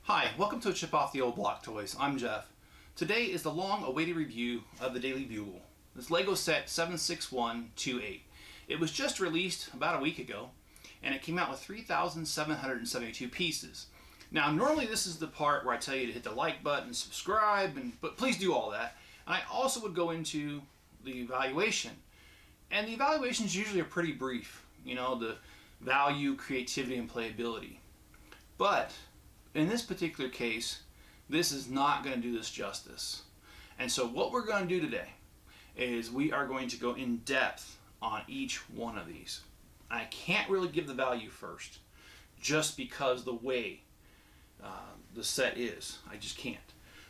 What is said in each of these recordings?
Hi, welcome to a Chip Off the Old Block Toys. I'm Jeff. Today is the long-awaited review of the Daily Bugle. This Lego set 76128. It was just released about a week ago, and it came out with 3,772 pieces. Now, normally this is the part where I tell you to hit the like button, subscribe, but please do all that. And I also would go into the evaluation. And the evaluations usually are pretty brief. You know, the value, creativity, and playability. But in this particular case, this is not going to do this justice. And so what we're going to do today is we are going to go in depth on each one of these. I can't really give the value first, just because the way the set is. I just can't.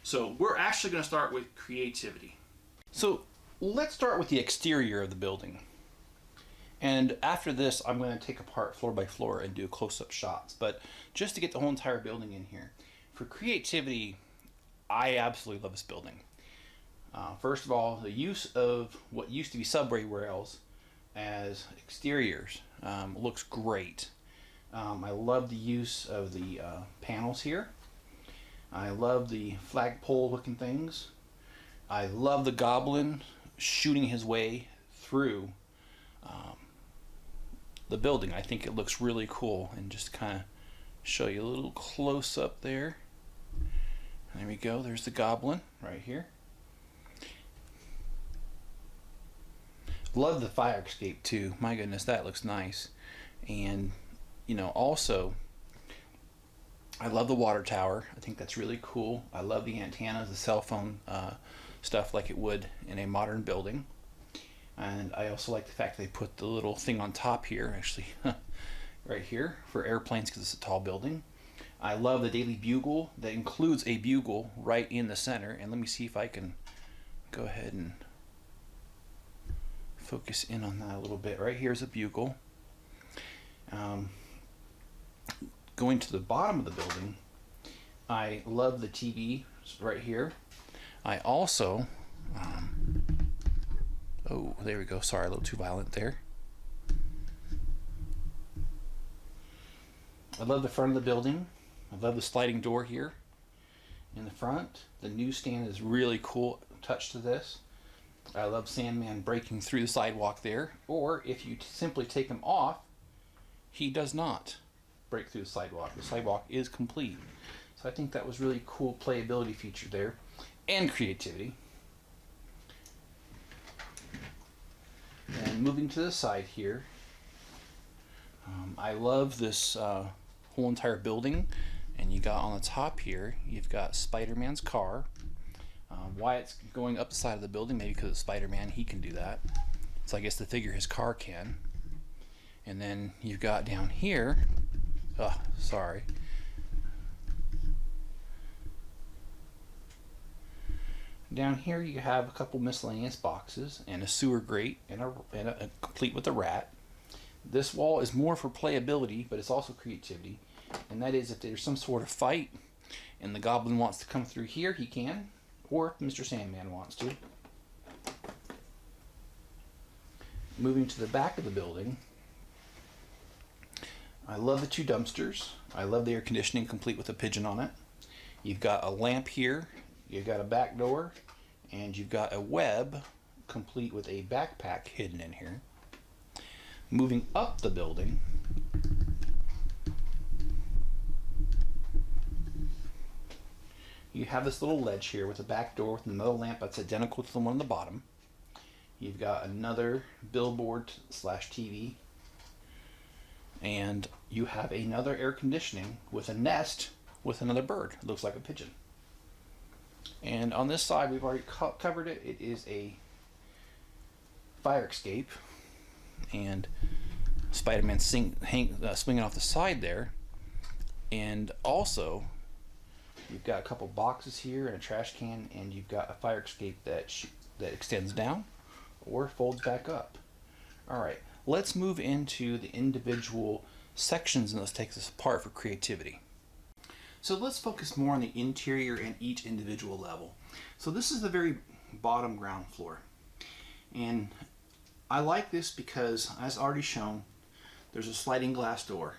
So we're actually going to start with creativity. So let's start with the exterior of the building. And after this, I'm going to take apart floor by floor and do close-up shots. But just to get the whole entire building in here, for creativity, I absolutely love this building. First of all, the use of what used to be subway rails as exteriors looks great. I love the use of the panels here. I love the flagpole looking things. I love the goblin shooting his way through the building. I think it looks really cool, and just kind of show you a little close up there. There we go, there's the goblin right here. Love the fire escape too. My goodness, that looks nice. And you know, also I love the water tower. I think that's really cool. I love the antennas, the cell phone stuff like it would in a modern building. And I also like the fact they put the little thing on top here, actually, right here, for airplanes because it's a tall building. I love the Daily Bugle that includes a bugle right in the center. And let me see if I can go ahead and focus in on that a little bit. Right here's a bugle. Going to the bottom of the building, I love the TV right here. I also oh, there we go. Sorry, a little too violent there. I love the front of the building. I love the sliding door here in the front. The newsstand is really cool touch to this. I love Sandman breaking through the sidewalk there. Or if you simply take him off, he does not break through the sidewalk. The sidewalk is complete. So I think that was really cool playability feature there, and creativity. And moving to the side here, I love this whole entire building. And you got on the top here, you've got Spider-Man's car. Why it's going up the side of the building, maybe because it's Spider-Man, he can do that. So I guess to figure his car can. And then you've got down here, sorry. Down here you have a couple miscellaneous boxes and a sewer grate and a complete with a rat. This wall is more for playability, but it's also creativity. And that is if there's some sort of fight and the goblin wants to come through here, he can. Or if Mr. Sandman wants to. Moving to the back of the building, I love the two dumpsters. I love the air conditioning complete with a pigeon on it. You've got a lamp here. You've got a back door, and you've got a web complete with a backpack hidden in here. Moving up the building, you have this little ledge here with a back door with another lamp that's identical to the one on the bottom. You've got another billboard slash TV, and you have another air conditioning with a nest with another bird. It looks like a pigeon. And on this side, we've already covered it. It is a fire escape, and Spider-Man swinging off the side there. And also, you've got a couple boxes here and a trash can, and you've got a fire escape that extends down or folds back up. All right, let's move into the individual sections, and let's take this apart for creativity. So let's focus more on the interior and each individual level. So this is the very bottom ground floor. And I like this because, as already shown, there's a sliding glass door.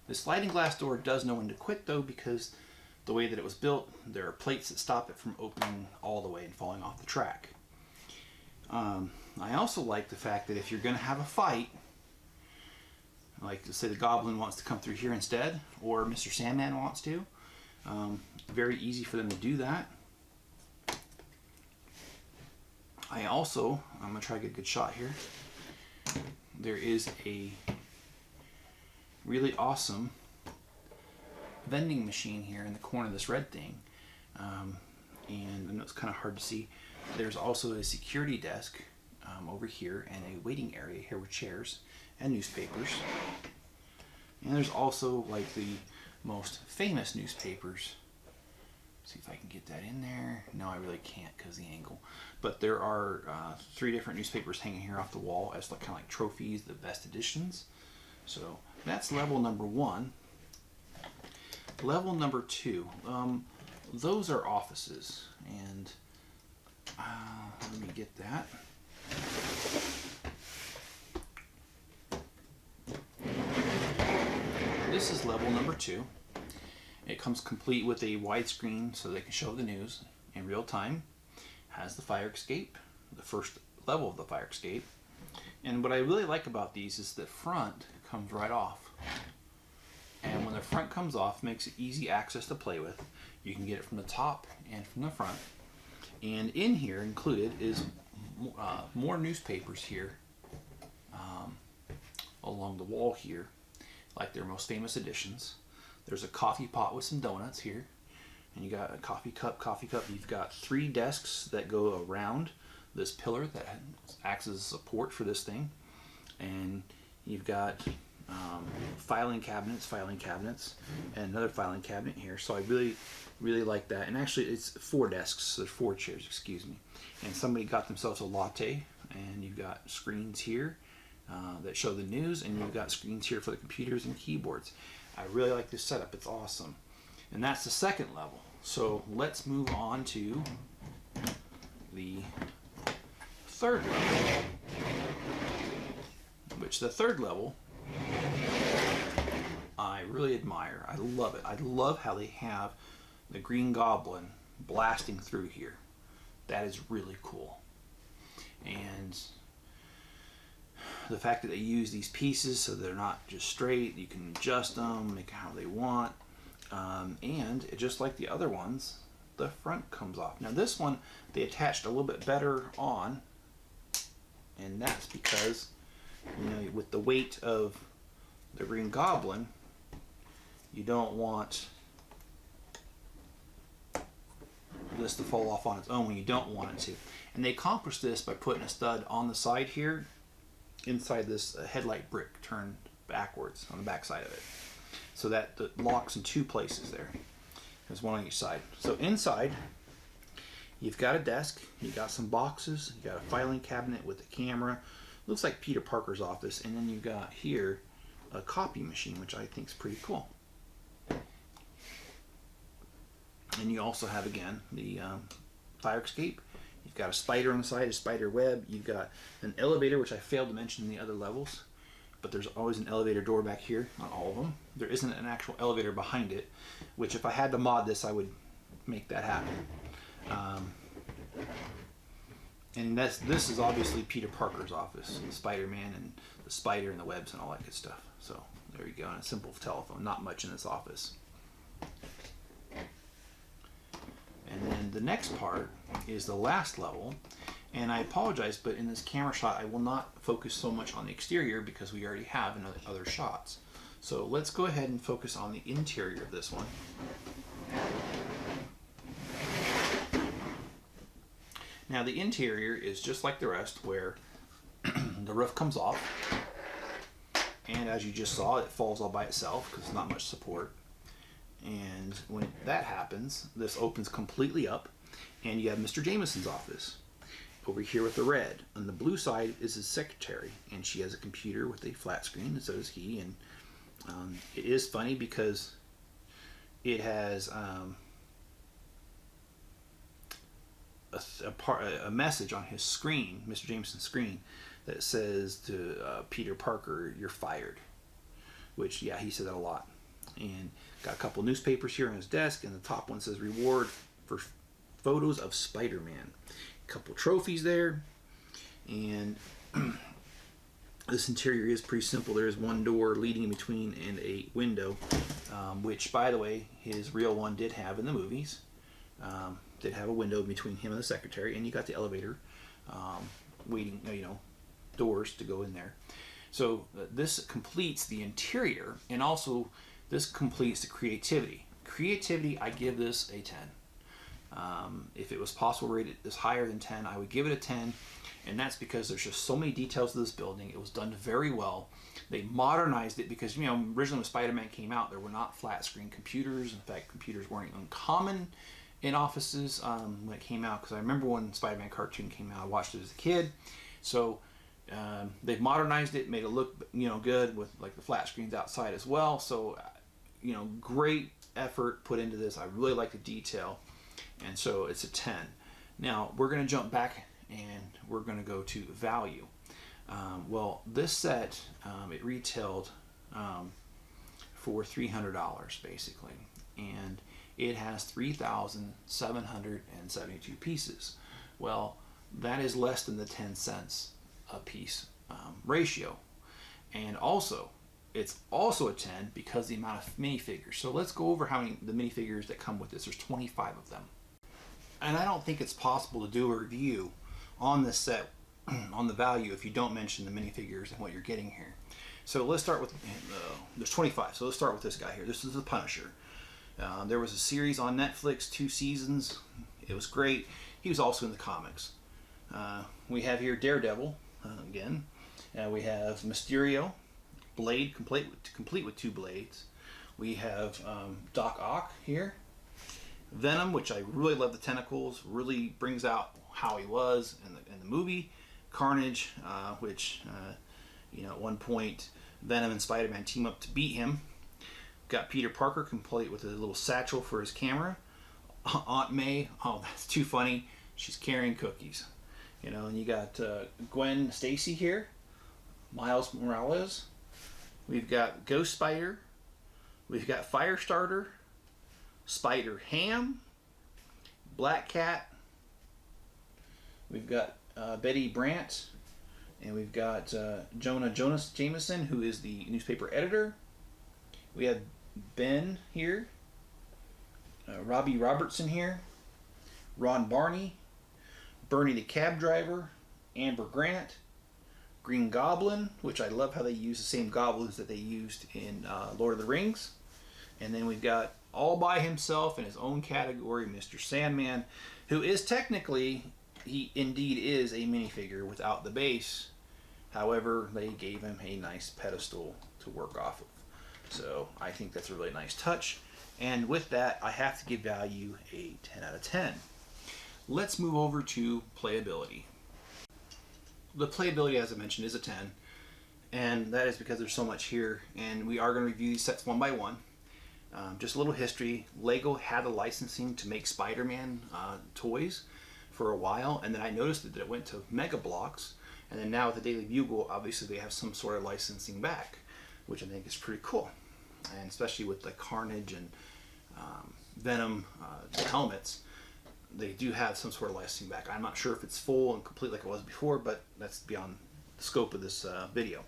The sliding glass door does know when to quit though, because the way that it was built, there are plates that stop it from opening all the way and falling off the track. I also like the fact that if you're going to have a fight, like to say the Goblin wants to come through here instead, or Mr. Sandman wants to, very easy for them to do that. I'm going to try to get a good shot here. There is a really awesome vending machine here in the corner of this red thing. And I know it's kind of hard to see. There's also a security desk over here and a waiting area here with chairs and newspapers. And there's also like the most famous newspapers. See if I can get that in there. No, I really can't because of the angle. But there are 3 different newspapers hanging here off the wall as like kind of like trophies, the best editions. So that's level number 1. Level number 2. Those are offices, and let me get that. This is level number 2. It comes complete with a widescreen so they can show the news in real time. Has the fire escape, the first level of the fire escape. And what I really like about these is the front comes right off. And when the front comes off, it makes it easy access to play with. You can get it from the top and from the front. And in here included is more newspapers here along the wall here, like their most famous editions. There's a coffee pot with some donuts here, and you got a coffee cup. You've got 3 desks that go around this pillar that acts as a support for this thing, and you've got filing cabinets, and another filing cabinet here. So I really like that. And actually, it's 4 desks, there's 4 chairs, excuse me. And somebody got themselves a latte, and you've got screens here that show the news, and you've got screens here for the computers and keyboards. I really like this setup. It's awesome. And that's the second level. So let's move on to the third level, which the third level I really admire. I love it. I love how they have the Green Goblin blasting through here. That is really cool. And the fact that they use these pieces so they're not just straight, you can adjust them, make it how they want, and just like the other ones, the front comes off. Now this one they attached a little bit better on, and that's because, you know, with the weight of the Green Goblin, you don't want this to fall off on its own when you don't want it to. And they accomplished this by putting a stud on the side here inside this headlight brick turned backwards on the back side of it, so that it locks in 2 places there. There's one on each side. So inside you've got a desk, you got some boxes, you got a filing cabinet with a camera, looks like Peter Parker's office, and then you've got here a copy machine, which I think is pretty cool. And you also have, again, the fire escape. You've got a spider on the side, a spider web. You've got an elevator, which I failed to mention in the other levels, but there's always an elevator door back here on all of them. There isn't an actual elevator behind it, which if I had to mod this, I would make that happen. And this is obviously Peter Parker's office, and Spider-Man and the spider and the webs and all that good stuff. So there you go, and a simple telephone. Not much in this office. And then the next part is the last level, and I apologize, but in this camera shot I will not focus so much on the exterior because we already have in other shots. So let's go ahead and focus on the interior of this one. Now the interior is just like the rest, where the roof comes off, and as you just saw, it falls all by itself because there's not much support. And when that happens, this opens completely up, and you have Mr. Jameson's office over here with the red. On the blue side is his secretary, and she has a computer with a flat screen, and so does he. And it is funny because it has a message on his screen, Mr. Jameson's screen, that says to Peter Parker, "You're fired," which, yeah, he said that a lot. And Got a couple newspapers here on his desk, and the top one says reward for photos of Spider-Man. A couple trophies there, and this interior is pretty simple. There is one door leading in between and a window, which, by the way, his real one did have in the movies. Did have a window between him and the secretary, and you got the elevator waiting, doors to go in there. So this completes the interior, and also this completes the creativity. Creativity, I give this a 10. If it was possible rated this higher than 10, I would give it a 10, and that's because there's just so many details to this building. It was done very well. They modernized it because, originally when Spider-Man came out, there were not flat screen computers. In fact, computers weren't uncommon in offices when it came out, because I remember when Spider-Man cartoon came out, I watched it as a kid. So they've modernized it, made it look good with like the flat screens outside as well. So great effort put into this. I really like the detail, and so it's a 10. Now we're going to jump back and we're going to go to value. Well, this set it retailed for $300 basically, and it has 3,772 pieces. Well, that is less than the 10 cents a piece ratio, and also it's also a 10 because the amount of minifigures. So let's go over how many the minifigures that come with this. There's 25 of them, and I don't think it's possible to do a review on this set on the value if you don't mention the minifigures and what you're getting here. So let's start with there's 25. So let's start with this guy here. This is the Punisher. There was a series on Netflix, 2 seasons. It was great. He was also in the comics. We have here Daredevil again. We have Mysterio, Blade complete with 2 blades. We have Doc Ock here. Venom, which I really love the tentacles, really brings out how he was in the movie. Carnage, which at one point Venom and Spider-Man team up to beat him. Got Peter Parker complete with a little satchel for his camera. Aunt May, oh, that's too funny. She's carrying cookies. And you got Gwen Stacy here. Miles Morales. We've got Ghost Spider. We've got Firestarter. Spider Ham. Black Cat. We've got Betty Brant. And we've got Jonah Jameson, who is the newspaper editor. We have Ben here, Robbie Robertson here, Ron Barney, Bernie the cab driver, Amber Grant, Green Goblin, which I love how they use the same goblins that they used in Lord of the Rings. And then we've got all by himself in his own category, Mr. Sandman, who is technically, he indeed is a minifigure without the base. However, they gave him a nice pedestal to work off of. So I think that's a really nice touch. And with that, I have to give value a 10 out of 10. Let's move over to playability. The playability, as I mentioned, is a 10. And that is because there's so much here. And we are going to review these sets one by one. Just a little history. Lego had the licensing to make Spider-Man toys for a while. And then I noticed that it went to Mega Bloks. And then now with the Daily Bugle, obviously they have some sort of licensing back, which I think is pretty cool. And especially with the Carnage and Venom helmets, they do have some sort of licensing back. I'm not sure if it's full and complete like it was before, but that's beyond the scope of this video.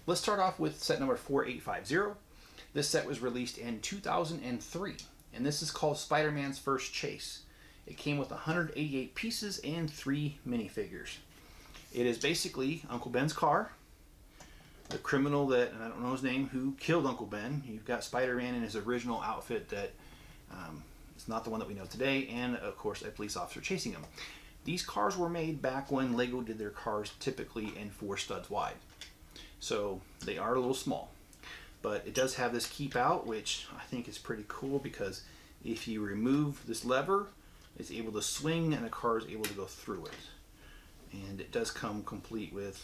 Let's start off with set number 4850. This set was released in 2003, and this is called Spider-Man's First Chase. It came with 188 pieces and 3 minifigures. It is basically Uncle Ben's car, the criminal that, and I don't know his name, who killed Uncle Ben. You've got Spider-Man in his original outfit that is not the one that we know today, and of course a police officer chasing him. These cars were made back when Lego did their cars typically in 4 studs wide. So they are a little small. But it does have this keep out, which I think is pretty cool because if you remove this lever, it's able to swing and the car is able to go through it. And it does come complete with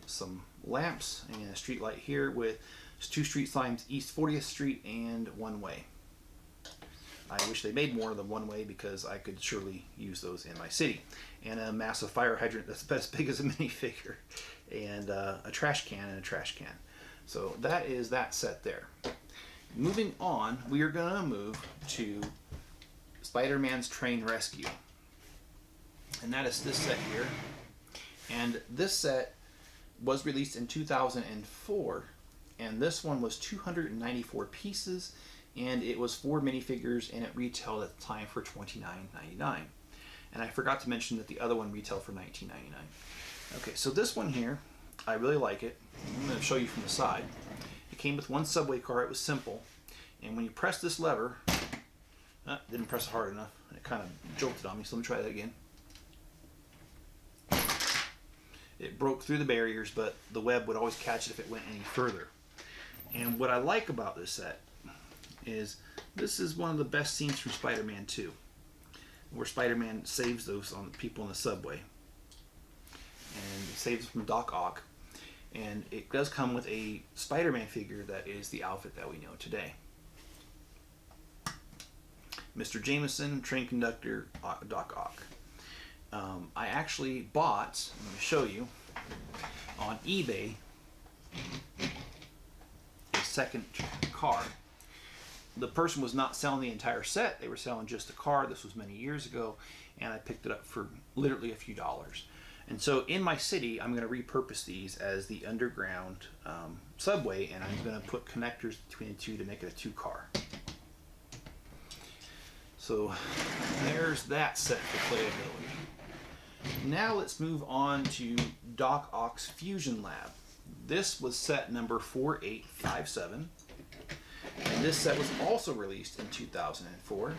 some lamps and a street light here with 2 street signs, East 40th Street and one way. I wish they made more than one way because I could surely use those in my city. And a massive fire hydrant that's about as big as a minifigure. And a trash can and a trash can. So that is that set there. moving on, we are going to move to Spider-Man's Train Rescue. And that is this set here. And this set was released in 2004. And this one was 294 pieces. And it was 4 minifigures, and it retailed at the time for $29.99. And I forgot to mention that the other one retailed for $19.99. Okay, so this one here, I really like it. I'm going to show you from the side. It came with one subway car. It was simple. And when you press this lever, didn't press it hard enough. It kind of jolted on me, so let me try that again. It broke through the barriers, but the web would always catch it if it went any further. And what I like about this set is this is one of the best scenes from Spider-Man 2, where Spider-Man saves those on the people in the subway. And he saves them from Doc Ock. And it does come with a Spider-Man figure that is the outfit that we know today. Mr. Jameson, train conductor, Doc Ock. I actually bought, I'm going to show you, on eBay, a second car. The person was not selling the entire set, they were selling just the car. This was many years ago, and I picked it up for literally a few dollars. And so in my city, I'm going to repurpose these as the underground subway, and I'm going to put connectors between the two to make it a 2-car. So there's that set for playability. Now let's move on to Doc Ock's Fusion Lab. This was set number 4857. And this set was also released in 2004.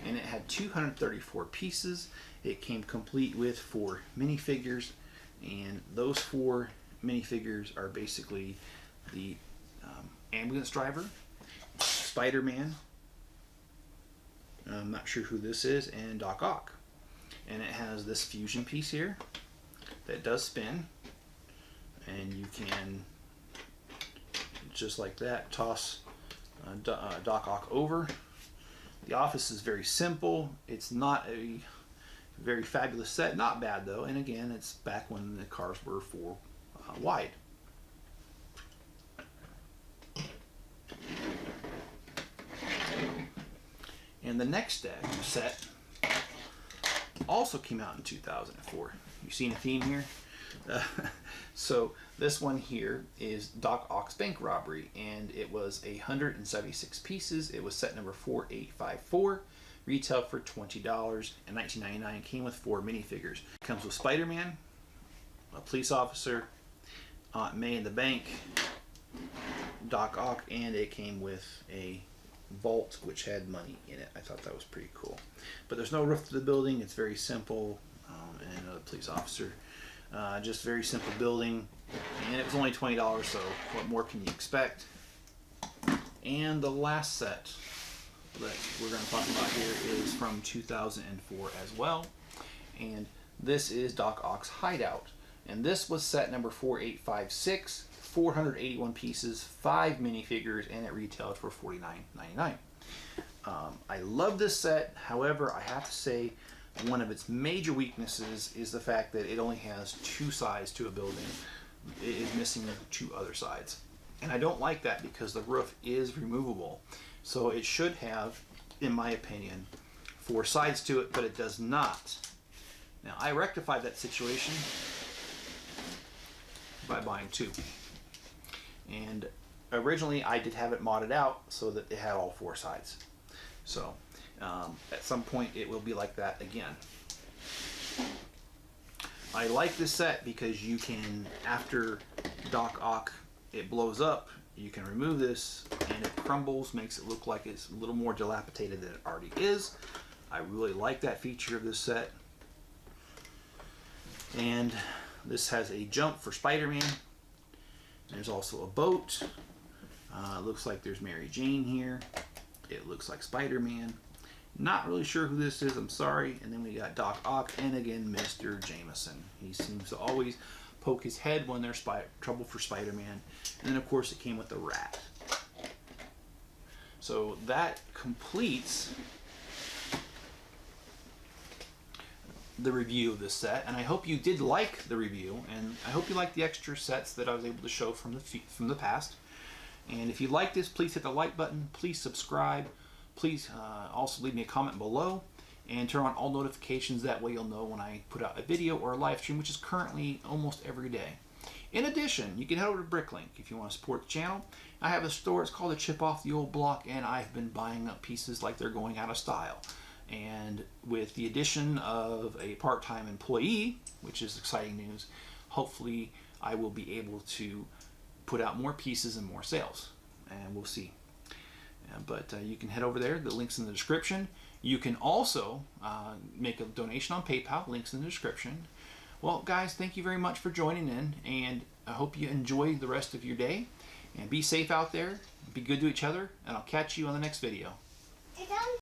And it had 234 pieces. It came complete with 4 minifigures. And those 4 minifigures are basically the ambulance driver, Spider-Man, I'm not sure who this is, and Doc Ock. And it has this fusion piece here that does spin, and you can just like that toss Doc Ock over. The office is very simple. It's not a very fabulous set, not bad though, and again it's back when the cars were 4 wide. And the next set also came out in 2004. You seen a theme here? So this one here is Doc Ock's Bank Robbery, and it was 176 pieces. It was set number 4854, retailed for $20 in 1999. Came with 4 minifigures. It comes with Spider-Man, a police officer, Aunt May in the bank, Doc Ock, and it came with a vault which had money in it. I thought that was pretty cool. But there's no roof to the building. It's very simple, and another police officer. Just very simple building, and it was only $20, so what more can you expect? And the last set that we're going to talk about here is from 2004 as well, and this is Doc Ock's Hideout. And this was set number 4856, 481 pieces, 5 minifigures, and it retailed for $49.99. I love this set. However, I have to say one of its major weaknesses is the fact that it only has 2 sides to a building. It is missing the 2 other sides. And I don't like that because the roof is removable. So it should have, in my opinion, 4 sides to it, but it does not. Now, I rectified that situation by buying 2. And originally I did have it modded out so that it had all 4 sides. So at some point it will be like that again. I like this set because you can, after Doc Ock, it blows up, you can remove this and it crumbles, makes it look like it's a little more dilapidated than it already is. I really like that feature of this set. And this has a jump for Spider-Man. There's also a boat. Looks like there's Mary Jane here. It looks like Spider-Man. Not really sure who this is, I'm sorry. And then we got Doc Ock, and again Mr. Jameson. He seems to always poke his head when there's trouble for Spider-Man. And then of course it came with the rat. So that completes the review of this set, and I hope you did like the review, and I hope you liked the extra sets that I was able to show from the past. And if you like this, please hit the like button. Please subscribe. Please also leave me a comment below and turn on all notifications. That way you'll know when I put out a video or a live stream, which is currently almost every day. In addition, you can head over to Bricklink if you want to support the channel. I have a store. It's called the Chip Off the Old Block, and I've been buying up pieces like they're going out of style. And with the addition of a part-time employee, which is exciting news, hopefully I will be able to put out more pieces and more sales, and we'll see. But you can head over there. The link's in the description. You can also make a donation on PayPal. Link's in the description. Well, guys, thank you very much for joining in, and I hope you enjoy the rest of your day. And be safe out there. Be good to each other, and I'll catch you on the next video.